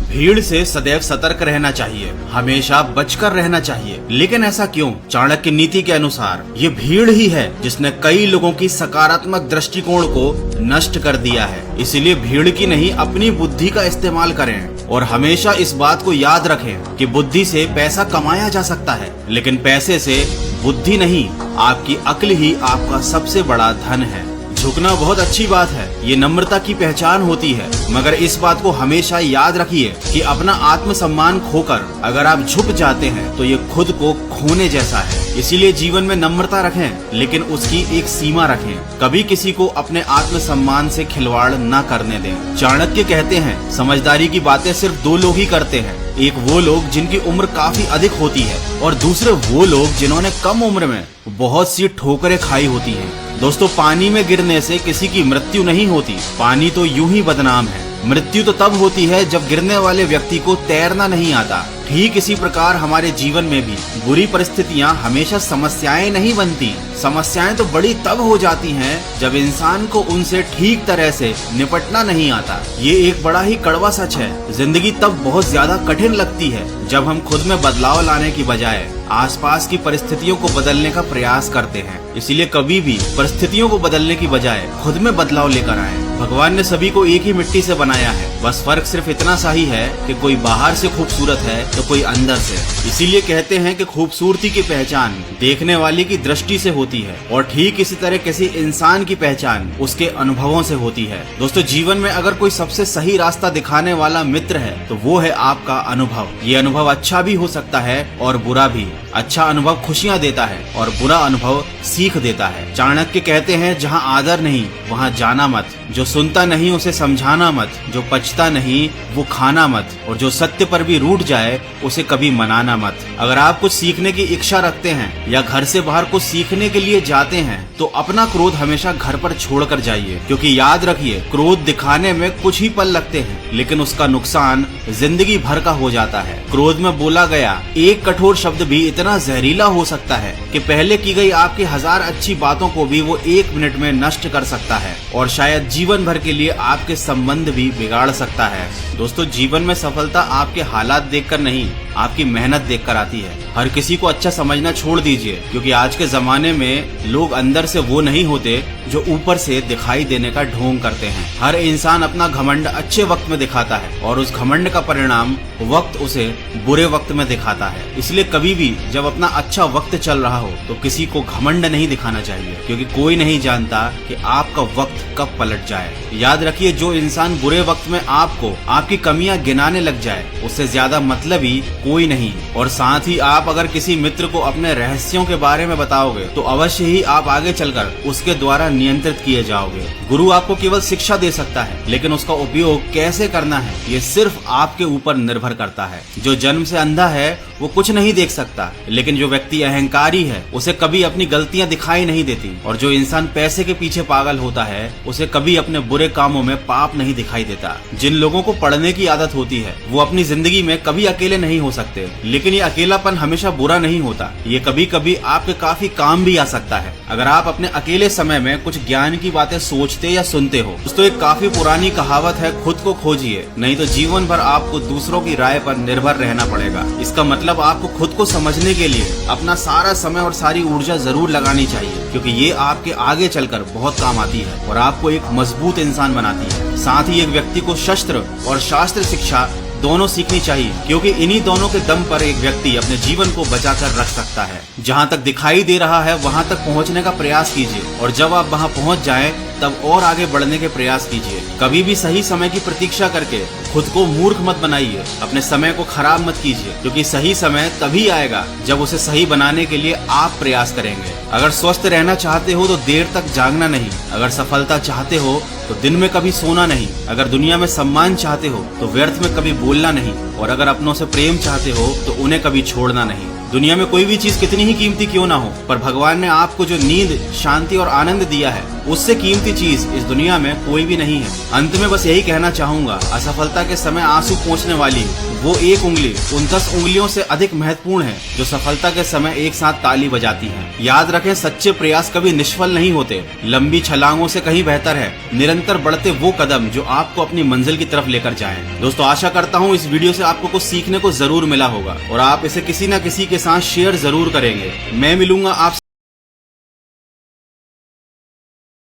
भीड़ से सदैव सतर्क रहना चाहिए, हमेशा बचकर रहना चाहिए। लेकिन ऐसा क्यों? चाणक्य नीति के अनुसार ये भीड़ ही है जिसने कई लोगों की सकारात्मक दृष्टिकोण को नष्ट कर दिया है। इसीलिए भीड़ की नहीं, अपनी बुद्धि का इस्तेमाल करें और हमेशा इस बात को याद रखें कि बुद्धि से पैसा कमाया जा सकता है, लेकिन पैसे से बुद्धि नहीं, आपकी अक्ल ही आपका सबसे बड़ा धन है। झुकना बहुत अच्छी बात है, ये नम्रता की पहचान होती है, मगर इस बात को हमेशा याद रखिए कि अपना आत्मसम्मान खोकर अगर आप झुक जाते हैं तो ये खुद को खोने जैसा है। इसीलिए जीवन में नम्रता रखें, लेकिन उसकी एक सीमा रखें। कभी किसी को अपने आत्मसम्मान से खिलवाड़ न करने दें। चाणक्य कहते हैं, समझदारी की बातें सिर्फ दो लोग ही करते हैं। एक वो लोग जिनकी उम्र काफी अधिक होती है और दूसरे वो लोग जिन्होंने कम उम्र में बहुत सी ठोकरें खाई होती हैं। दोस्तों, पानी में गिरने से किसी की मृत्यु नहीं होती, पानी तो यूं ही बदनाम है। मृत्यु तो तब होती है जब गिरने वाले व्यक्ति को तैरना नहीं आता। ठीक इसी प्रकार हमारे जीवन में भी बुरी परिस्थितियां हमेशा समस्याएं नहीं बनती। समस्याएं तो बड़ी तब हो जाती हैं जब इंसान को उनसे ठीक तरह से निपटना नहीं आता। ये एक बड़ा ही कड़वा सच है। जिंदगी तब बहुत ज्यादा कठिन लगती है जब हम खुद में बदलाव लाने की बजाय आसपास की परिस्थितियों को बदलने का प्रयास करते हैं। इसीलिए कभी भी परिस्थितियों को बदलने की बजाय खुद में बदलाव लेकर आए। भगवान ने सभी को एक ही मिट्टी से बनाया है, बस फर्क सिर्फ इतना सा ही है कि कोई बाहर से खूबसूरत है तो कोई अंदर से। इसीलिए कहते हैं कि खूबसूरती की पहचान देखने वाले की दृष्टि से होती है, और ठीक इसी तरह किसी इंसान की पहचान उसके अनुभवों से होती है। दोस्तों, जीवन में अगर कोई सबसे सही रास्ता दिखाने वाला मित्र है तो वो है आपका अनुभव। ये अनुभव अच्छा भी हो सकता है और बुरा भी। अच्छा अनुभव खुशियाँ देता है और बुरा अनुभव सीख देता है। चाणक्य कहते हैं, जहाँ आदर नहीं वहाँ जाना मत, जो सुनता नहीं उसे समझाना मत, जो पचता नहीं वो खाना मत, और जो सत्य पर भी रूठ जाए उसे कभी मनाना मत। अगर आप कुछ सीखने की इच्छा रखते हैं या घर से बाहर कुछ सीखने के लिए जाते हैं तो अपना क्रोध हमेशा घर पर छोड़कर जाइए, क्योंकि याद रखिए, क्रोध दिखाने में कुछ ही पल लगते हैं लेकिन उसका नुकसान जिंदगी भर का हो जाता है। क्रोध में बोला गया एक कठोर शब्द भी इतना जहरीला हो सकता है कि पहले की गई आपकी 1000 अच्छी बातों को भी वो 1 मिनट में नष्ट कर सकता है और शायद जीवन भर के लिए आपके संबंध भी बिगाड़ सकता है। दोस्तों, जीवन में सफलता आपके हालात देखकर नहीं, आपकी मेहनत देखकर आती है। हर किसी को अच्छा समझना छोड़ दीजिए, क्योंकि आज के जमाने में लोग अंदर से वो नहीं होते जो ऊपर से दिखाई देने का ढोंग करते हैं। हर इंसान अपना घमंड अच्छे वक्त में दिखाता है और उस घमंड का परिणाम वक्त उसे बुरे वक्त में दिखाता है। इसलिए कभी भी जब अपना अच्छा वक्त चल रहा हो तो किसी को घमंड नहीं दिखाना चाहिए, क्योंकि कोई नहीं जानता कि आपका वक्त कब पलट जाए। याद रखिए, जो इंसान बुरे वक्त में आपको आपकी कमियां गिनाने लग जाए उससे ज्यादा मतलबी कोई नहीं। और साथ ही आप अगर किसी मित्र को अपने रहस्यों के बारे में बताओगे तो अवश्य ही आप आगे चलकर उसके द्वारा नियंत्रित किए जाओगे। गुरु आपको केवल शिक्षा दे सकता है, लेकिन उसका उपयोग कैसे करना है ये सिर्फ आपके ऊपर निर्भर करता है। जो जन्म से अंधा है वो कुछ नहीं देख सकता, लेकिन जो व्यक्ति अहंकारी है उसे कभी अपनी गलतियां दिखाई नहीं देती, और जो इंसान पैसे के पीछे पागल होता है उसे कभी अपने बुरे कामों में पाप नहीं दिखाई देता। जिन लोगों को पढ़ने की आदत होती है वो अपनी जिंदगी में कभी अकेले नहीं हो सकते, लेकिन ये अकेलापन हमेशा बुरा नहीं होता। ये कभी कभी आपके काफी काम भी आ सकता है अगर आप अपने अकेले समय में कुछ ज्ञान की बातें सोचते या सुनते हो। दोस्तों, एक काफी पुरानी कहावत है, खुद को खोजिए, नहीं तो जीवन भर आपको दूसरों की राय पर निर्भर रहना पड़ेगा। इसका मतलब आपको खुद को समझने के लिए अपना सारा समय और सारी ऊर्जा जरूर लगानी चाहिए, क्योंकि ये आपके आगे चलकर बहुत काम आती है और आपको एक मजबूत इंसान बनाती है। साथ ही एक व्यक्ति को शस्त्र और शास्त्र शिक्षा दोनों सीखनी चाहिए, क्योंकि इन्हीं दोनों के दम पर एक व्यक्ति अपने जीवन को बचाकर रख सकता है। जहाँ तक दिखाई दे रहा है वहाँ तक पहुँचने का प्रयास कीजिए, और जब आप वहाँ पहुँच जाएं तब और आगे बढ़ने के प्रयास कीजिए। कभी भी सही समय की प्रतीक्षा करके खुद को मूर्ख मत बनाइए, अपने समय को खराब मत कीजिए, क्योंकि सही समय तभी आएगा जब उसे सही बनाने के लिए आप प्रयास करेंगे। अगर स्वस्थ रहना चाहते हो तो देर तक जागना नहीं, अगर सफलता चाहते हो तो दिन में कभी सोना नहीं, अगर दुनिया में सम्मान चाहते हो तो व्यर्थ में कभी बोलना नहीं, और अगर अपनों से प्रेम चाहते हो तो उन्हें कभी छोड़ना नहीं। दुनिया में कोई भी चीज कितनी ही कीमती क्यों ना हो, पर भगवान ने आपको जो नींद, शांति और आनंद दिया है उससे कीमती चीज इस दुनिया में कोई भी नहीं है। अंत में बस यही कहना चाहूंगा, असफलता के समय आंसू पोंछने वाली वो एक उंगली उन 10 उंगलियों से अधिक महत्वपूर्ण है जो सफलता के समय एक साथ ताली बजाती हैं। याद रखें, सच्चे प्रयास कभी निष्फल नहीं होते। लंबी छलांगों से कहीं बेहतर है निरंतर बढ़ते वो कदम जो आपको अपनी मंजिल की तरफ लेकर जाएं। दोस्तों आशा करता हूँ इस वीडियो से आपको कुछ सीखने को जरूर मिला होगा और आप इसे किसी न किसी के साथ शेयर जरूर करेंगे। मैं मिलूंगा आप